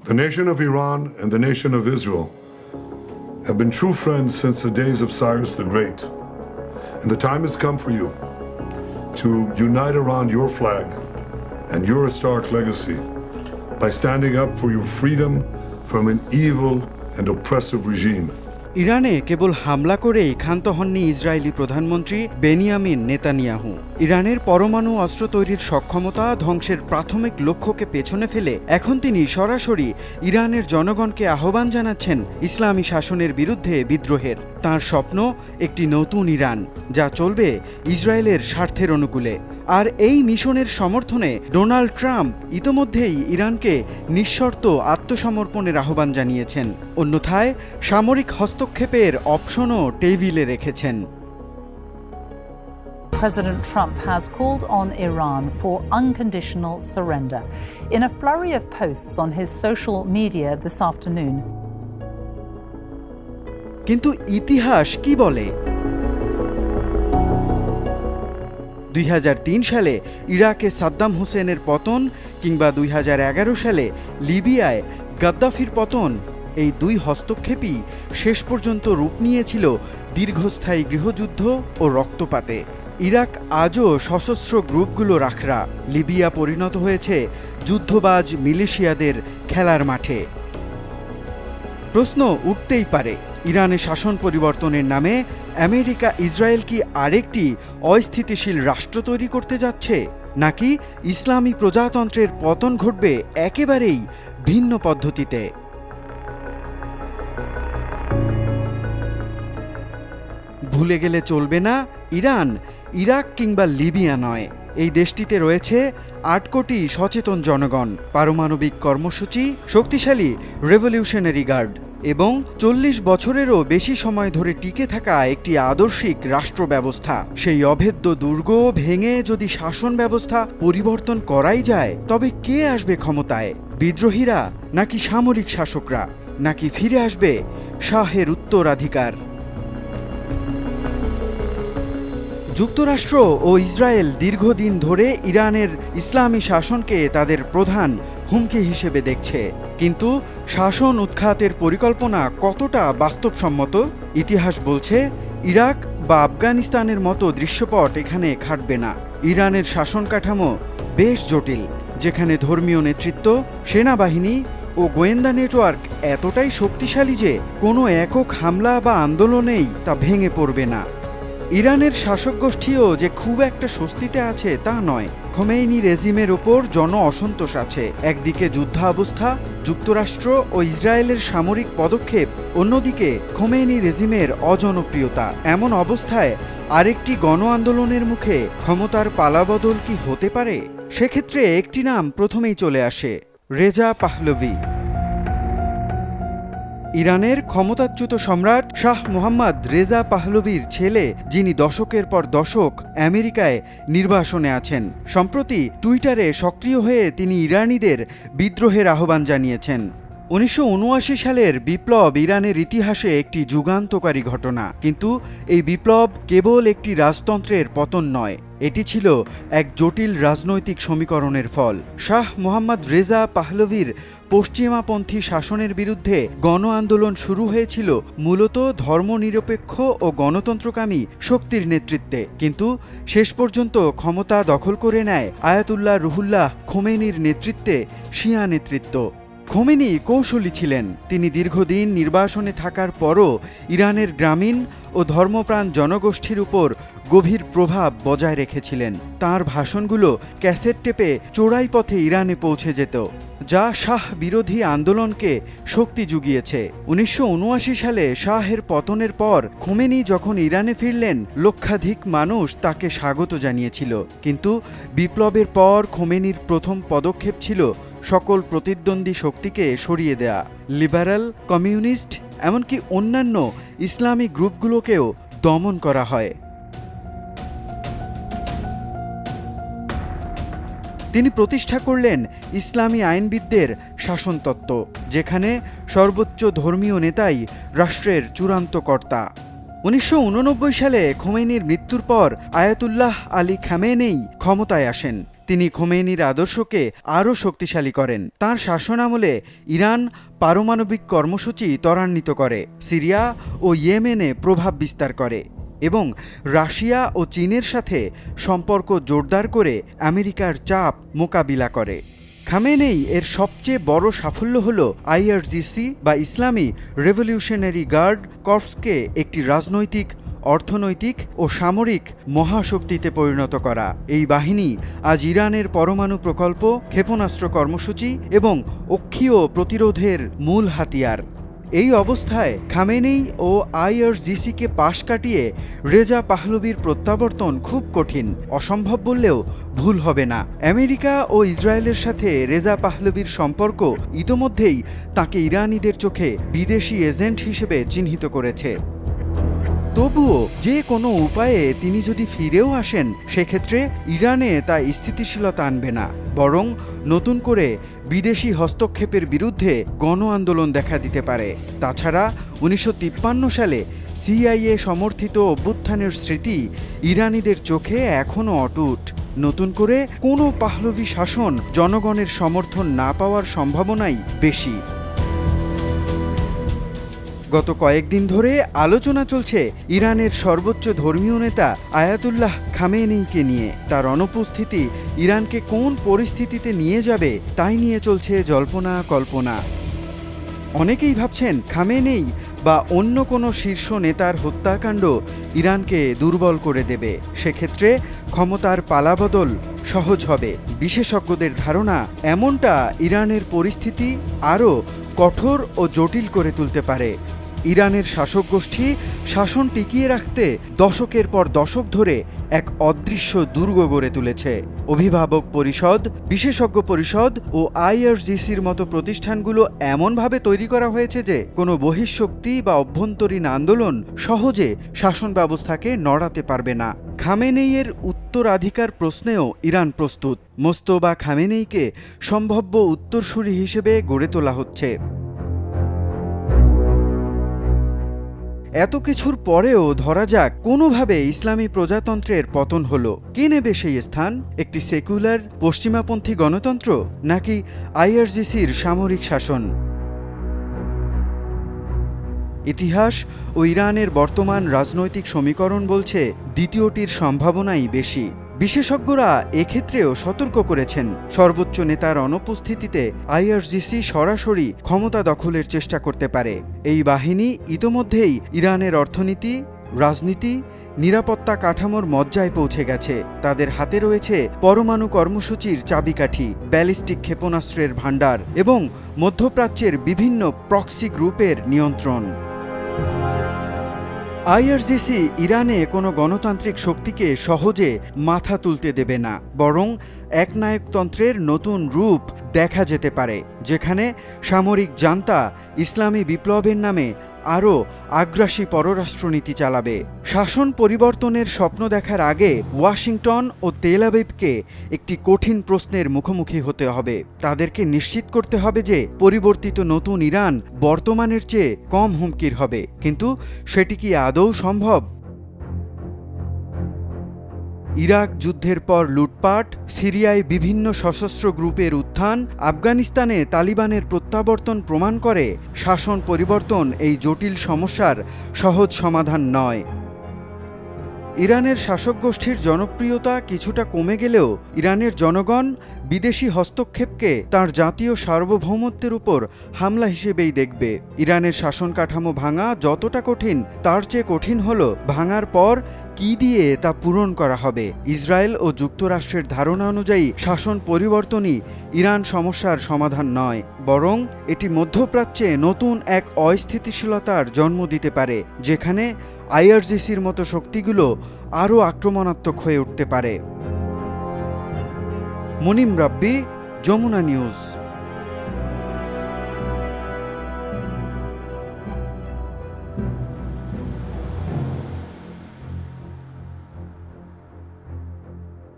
The nation of Iran and the nation of Israel have been true friends since the days of Cyrus the Great. And the time has come for you to unite around your flag and your historic legacy by standing up for your freedom from an evil and oppressive regime. ইরানে কেবল হামলা করেই ক্ষান্ত হননি Israeli প্রধানমন্ত্রী Benjamin Netanyahu. ইরানের পরমাণু অস্ত্র তৈরির সক্ষমতা ধ্বংসের প্রাথমিক লক্ষ্যকে পেছনে ফেলে এখন তিনি সরাসরি ইরানের জনগণকে আহ্বান জানাচ্ছেন ইসলামী শাসনের বিরুদ্ধে বিদ্রোহের। তাঁর স্বপ্ন একটি নতুন ইরান, যা চলবে ইসরায়েলের স্বার্থের অনুকূলে। আর এই মিশনের সমর্থনে ডোনাল্ড ট্রাম্প ইতোমধ্যেই ইরানকে নিঃশর্ত আত্মসমর্পণের আহ্বান জানিয়েছেন। অন্যথায় সামরিক হস্তক্ষেপের অপশনও টেবিলে রেখেছেন। President Trump has called on Iran for unconditional surrender in a flurry of posts on his social media this afternoon. কিন্তু ইতিহাস কি বলে? 2003 সালে ইরাকে সাদ্দাম হোসেনের পতন কিংবা 2011 সালে লিবিয়ায় গাদ্দাফির পতন, এই দুই হস্তক্ষেপই শেষ পর্যন্ত রূপ নিয়েছিল দীর্ঘস্থায়ী গৃহযুদ্ধ ও রক্তপাতে। ইরাক আজও সশস্ত্র গ্রুপগুলোর আখড়া, লিবিয়া পরিণত হয়েছে যুদ্ধবাজ মিলিশিয়াদের খেলার মাঠে। প্রশ্ন উঠতেই পারে, ইরানে শাসন পরিবর্তনের নামে আমেরিকা ইসরায়েল কি আরেকটি অস্থিতিশীল রাষ্ট্র তৈরি করতে যাচ্ছে, নাকি ইসলামী প্রজাতন্ত্রের পতন ঘটবে একেবারেই ভিন্ন পদ্ধতিতে? ভুলে গেলে চলবে না, ইরান ইরাক কিংবা লিবিয়া নয়। এই দেশটিতে রয়েছে ৮ কোটি সচেতন জনগণ, পারমাণবিক কর্মসূচি, শক্তিশালী রেভলিউশনারি গার্ড এবং ৪০ বছরেরও বেশি সময় ধরে টিকে থাকা একটি আদর্শিক রাষ্ট্র ব্যবস্থা। সেই অভেদ্য দুর্গ ভেঙে যদি শাসন ব্যবস্থা পরিবর্তন করাই যায়, তবে কে আসবে ক্ষমতায়? বিদ্রোহীরা নাকি সামরিক শাসকরা, নাকি ফিরে আসবে শাহের উত্তরাধিকার? যুক্তরাষ্ট্র ও ইসরায়েল দীর্ঘদিন ধরে ইরানের ইসলামী শাসনকে তাদের প্রধান হুমকি হিসেবে দেখছে, কিন্তু শাসন উৎখাতের পরিকল্পনা কতটা বাস্তবসম্মত? ইতিহাস বলছে ইরাক বা আফগানিস্তানের মতো দৃশ্যপট এখানে খাটবে না। ইরানের শাসন কাঠামো বেশ জটিল, যেখানে ধর্মীয় নেতৃত্ব, সেনাবাহিনী ও গোয়েন্দা নেটওয়ার্ক এতটাই শক্তিশালী যে কোনো একক হামলা বা আন্দোলনেই তা ভেঙে পড়বে না। ইরানের শাসক গোষ্ঠীও যে খুব একটা স্বস্তিতে আছে তা নয়। খোমেনি রেজিমের ওপর জন অসন্তোষ আছে। একদিকে যুদ্ধাবস্থা, যুক্তরাষ্ট্র ও ইসরায়েলের সামরিক পদক্ষেপ, অন্যদিকে খোমেনি রেজিমের অজনপ্রিয়তা। এমন অবস্থায় আরেকটি গণ আন্দোলনের মুখে ক্ষমতার পালাবদল কি হতে পারে? সেক্ষেত্রে একটি নাম প্রথমেই চলে আসে, রেজা পাহলভি। ইরানের ক্ষমতাচ্যুত সম্রাট শাহ মোহাম্মদ রেজা পাহলভির ছেলে, যিনি দশকের পর দশক আমেরিকায় নির্বাসনে আছেন। সম্প্রতি টুইটারে সক্রিয় হয়ে তিনি ইরানিদের বিদ্রোহের আহ্বান জানিয়েছেন। 1979 সালের বিপ্লব ইরানের ইতিহাসে একটি যুগান্তকারী ঘটনা, কিন্তু এই বিপ্লব কেবল একটি রাজতন্ত্রের পতন নয়, এটি ছিল এক জটিল রাজনৈতিক সমীকরণের ফল। শাহ মোহাম্মদ রেজা পাহলভির পশ্চিমাপন্থী শাসনের বিরুদ্ধে গণ আন্দোলন শুরু হয়েছিল মূলত ধর্মনিরপেক্ষ ও গণতন্ত্রকামী শক্তির নেতৃত্বে, কিন্তু শেষ পর্যন্ত ক্ষমতা দখল করে নেয় আয়াতুল্লাহ রুহুল্লাহ খোমেনির নেতৃত্বে শিয়া নেতৃত্ব। খোমেনি কৌশলী ছিলেন। তিনি দীর্ঘদিন নির্বাসনে থাকার পরও ইরানের গ্রামীণ ও ধর্মপ্রাণ জনগোষ্ঠীর উপর গভীর প্রভাব বজায় রেখেছিলেন। তাঁর ভাষণগুলো ক্যাসেট টেপে চোরাই পথে ইরানে পৌঁছে যেত, যা শাহ বিরোধী আন্দোলনকে শক্তি জুগিয়েছে। 1979 সালে শাহের পতনের পর খোমেনি যখন ইরানে ফিরলেন, লক্ষাধিক মানুষ তাকে স্বাগত জানিয়েছিল, কিন্তু বিপ্লবের পর খোমেনির প্রথম পদক্ষেপ ছিল সকল প্রতিদ্বন্দ্বী শক্তিকে সরিয়ে দেয়া। লিবারাল, কমিউনিস্ট, এমনকি অন্যান্য ইসলামী গ্রুপগুলোকেও দমন করা হয়। তিনি প্রতিষ্ঠা করলেন ইসলামী আইনবিদদের শাসনতত্ত্ব, যেখানে সর্বোচ্চ ধর্মীয় নেতাই রাষ্ট্রের চূড়ান্ত কর্তা। 1989 সালে খোমেনির মৃত্যুর পর আয়াতুল্লাহ আলী খামেনেই ক্ষমতায় আসেন। তিনি খোমেনির আদর্শকে আরও শক্তিশালী করেন। তাঁর শাসনামলে ইরান পারমাণবিক কর্মসূচি ত্বরান্বিত করে, সিরিয়া ও ইয়েমেনে প্রভাব বিস্তার করে এবং রাশিয়া ও চীনের সাথে সম্পর্ক জোরদার করে আমেরিকার চাপ মোকাবিলা করে। খামেনেই এর সবচেয়ে বড় সাফল্য হল আইআরজিসি বা ইসলামী রেভলিউশনারি গার্ড কর্পসকে একটি রাজনৈতিক, অর্থনৈতিক ও সামরিক মহাশক্তিতে পরিণত করা। এই বাহিনী আজ ইরানের পরমাণু প্রকল্প, ক্ষেপণাস্ত্র কর্মসূচি এবং অক্ষীয় প্রতিরোধের মূল হাতিয়ার। এই অবস্থায় খামেনেই ও আইআরজিসিকে পাশ কাটিয়ে রেজা পাহলভির প্রত্যাবর্তন খুব কঠিন, অসম্ভব বললেও ভুল হবে না। আমেরিকা ও ইসরায়েলের সাথে রেজা পাহলভির সম্পর্ক ইতোমধ্যেই তাকে ইরানিদের চোখে বিদেশি এজেন্ট হিসেবে চিহ্নিত করেছে। তবুও যে কোনো উপায়ে তিনি যদি ফিরেও আসেন, সেক্ষেত্রে ইরানে তা স্থিতিশীলতা আনবে না, বরং নতুন করে বিদেশি হস্তক্ষেপের বিরুদ্ধে গণ আন্দোলন দেখা দিতে পারে। তাছাড়া 1953 সালে সিআইএ সমর্থিত অভ্যুত্থানের স্মৃতি ইরানিদের চোখে এখনও অটুট। নতুন করে কোনো পাহলভি শাসন জনগণের সমর্থন না পাওয়ার সম্ভাবনাই বেশি। গত কয়েকদিন ধরে আলোচনা চলছে ইরানের সর্বোচ্চ ধর্মীয় নেতা আয়াতুল্লাহ খামেনেইকে নিয়ে। তার অনুপস্থিতি ইরানকে কোন পরিস্থিতিতে নিয়ে যাবে তাই নিয়ে চলছে জল্পনা কল্পনা। অনেকেই ভাবছেন খামেনেই বা অন্য কোনো শীর্ষ নেতার হত্যাকাণ্ড ইরানকে দুর্বল করে দেবে। সেক্ষেত্রে ক্ষমতার পালাবদল সহজ হবে। বিশেষজ্ঞদের ধারণা, এমনটা ইরানের পরিস্থিতি আরও কঠোর ও জটিল করে তুলতে পারে। ইরানের শাসক গোষ্ঠী শাসন টিকিয়ে রাখতে দশকের পর দশক ধরে এক অদৃশ্য দুর্গ গড়ে তুলেছে। অভিভাবক পরিষদ, বিশেষজ্ঞ পরিষদ ও আইআরজিসির মতো প্রতিষ্ঠানগুলো এমনভাবে তৈরি করা হয়েছে যে কোনো বহিঃশক্তি বা অভ্যন্তরীণ আন্দোলন সহজে শাসন ব্যবস্থাকে নড়াতে পারবে না। খামেনেইয়ের উত্তরাধিকার প্রশ্নেও ইরান প্রস্তুত। মোস্তফা খামেনেইকে সম্ভাব্য উত্তরসূরি হিসেবে গড়ে তোলা হচ্ছে। এত কিছুর পরেও ধরা যাক কোনোভাবে ইসলামী প্রজাতন্ত্রের পতন হলো, কে নেবে সেই স্থান? একটি সেকুলার পশ্চিমাপন্থী গণতন্ত্র নাকি আইআরজিসির সামরিক শাসন? ইতিহাস ও ইরানের বর্তমান রাজনৈতিক সমীকরণ বলছে দ্বিতীয়টির সম্ভাবনাই বেশি। বিশেষজ্ঞরা এক্ষেত্রেও সতর্ক করেছেন, সর্বোচ্চ নেতার অনুপস্থিতিতে আইআরজিসি সরাসরি ক্ষমতা দখলের চেষ্টা করতে পারে। এই বাহিনী ইতোমধ্যেই ইরানের অর্থনীতি, রাজনীতি, নিরাপত্তা কাঠামোর মজ্জায় পৌঁছে গেছে। তাদের হাতে রয়েছে পরমাণু কর্মসূচির চাবিকাঠি, ব্যালিস্টিক ক্ষেপণাস্ত্রের ভাণ্ডার এবং মধ্যপ্রাচ্যের বিভিন্ন প্রক্সি গ্রুপের নিয়ন্ত্রণ। আইআরজিসি ইরানে কোনো গণতান্ত্রিক শক্তিকে সহজে মাথা তুলতে দেবে না, বরং একনায়কতন্ত্রের নতুন রূপ দেখা যেতে পারে, যেখানে সামরিক জান্তা ইসলামী বিপ্লবের নামে আরও আগ্রাসী পররাষ্ট্রনীতি চালাবে। শাসন পরিবর্তনের স্বপ্ন দেখার আগে ওয়াশিংটন ও তেল আবিবকে একটি কঠিন প্রশ্নের মুখোমুখি হতে হবে। তাদেরকে নিশ্চিত করতে হবে যে পরিবর্তিত নতুন ইরান বর্তমানের চেয়ে কম হুমকির হবে। কিন্তু সেটি কি আদৌ সম্ভব? ইরাক যুদ্ধের পর লুটপাট, সিরিয়ায় বিভিন্ন সশস্ত্র গ্রুপের উত্থান, আফগানিস্তানে তালিবানের প্রত্যাবর্তন প্রমাণ করে শাসন পরিবর্তন এই জটিল সমস্যার সহজ সমাধান নয়। ইরানের শাসক গোষ্ঠীর জনপ্রিয়তা কিছুটা কমে গেলেও ইরানের জনগণ বিদেশি হস্তক্ষেপকে তার জাতীয় সার্বভৌমত্বের উপর হামলা হিসেবেই দেখবে। ইরানের শাসন কাঠামো ভাঙা যতটা কঠিন, তার চেয়ে কঠিন হলো ভাঙার পর কি দিয়ে তা পূরণ করা হবে। ইসরায়েল ও যুক্তরাষ্ট্রের ধারণা অনুযায়ী শাসন পরিবর্তনই ইরান সমস্যার সমাধান নয়, বরং এটি মধ্যপ্রাচ্যে নতুন এক অস্থিতিশীলতার জন্ম দিতে পারে, যেখানে আইআরজিসির মতো শক্তিগুলো আরও আক্রমণাত্মক হয়ে উঠতে পারে। মুনিম রাব্বি, যমুনা নিউজ।